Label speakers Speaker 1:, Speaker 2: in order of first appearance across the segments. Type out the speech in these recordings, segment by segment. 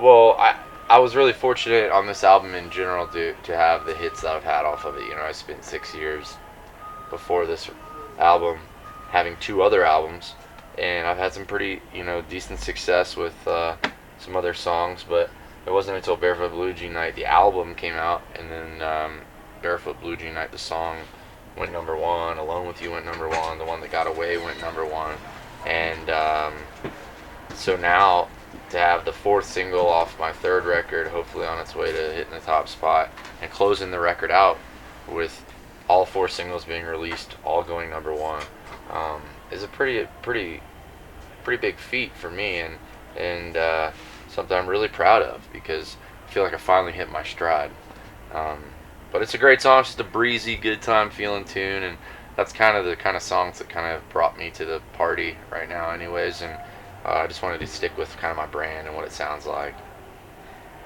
Speaker 1: Well, I was really fortunate on this album in general to have the hits that I've had off of it. You know, I spent 6 years before this album having two other albums, and I've had some pretty decent success with some other songs. But it wasn't until Barefoot Blue Jean Night the album came out, and then Barefoot Blue Jean Night the song went number one. Alone with You went number one. The one that got away went number one, and so now to have the fourth single off my third record, hopefully on its way to hitting the top spot, and closing the record out with all four singles being released, all going number one, is a pretty big feat for me, and something I'm really proud of because I feel like I finally hit my stride. Um, but it's a great song. It's just a breezy, good time feeling tune, and that's kind of the kind of songs that kind of brought me to the party right now, anyways. And I just wanted to stick with kind of my brand and what it sounds like.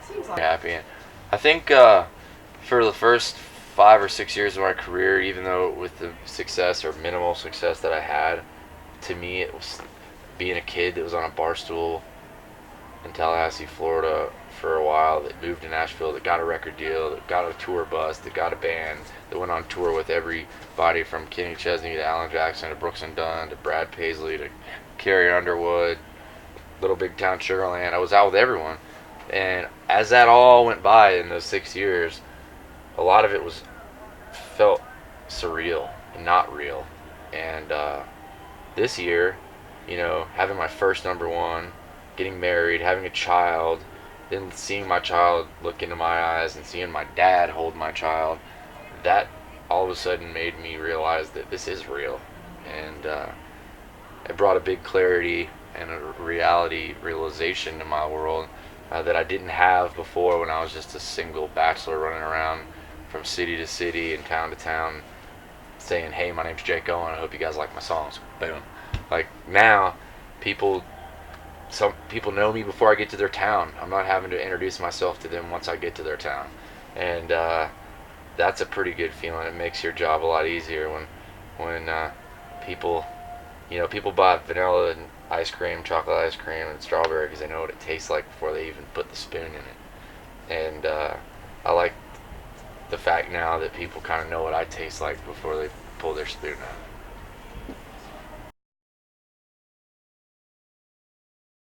Speaker 2: Seems like
Speaker 1: Happy. And I think for the first 5 or 6 years of my career, even though with the success or minimal success that I had, to me it was being a kid that was on a bar stool in Tallahassee, Florida for a while, that moved to Nashville, that got a record deal, that got a tour bus, that got a band, that went on tour with everybody from Kenny Chesney to Alan Jackson to Brooks and Dunn to Brad Paisley to Carrie Underwood, Little Big Town Sugarland. I was out with everyone. And as that all went by in those 6 years, a lot of it was felt surreal and not real. And this year, having my first number one, getting married, having a child, then seeing my child look into my eyes and seeing my dad hold my child, that all of a sudden made me realize that this is real. And it brought a big clarity and a reality realization to my world that I didn't have before when I was just a single bachelor running around from city to city and town to town saying, hey, my name's Jake Owen, I hope you guys like my songs. Boom. Like now, some people know me before I get to their town. I'm not having to introduce myself to them once I get to their town. And that's a pretty good feeling. It makes your job a lot easier when people people buy vanilla and ice cream, chocolate ice cream, and strawberry because they know what it tastes like before they even put the spoon in it. And I like the fact now that people kind of know what I taste like before they pull their spoon out.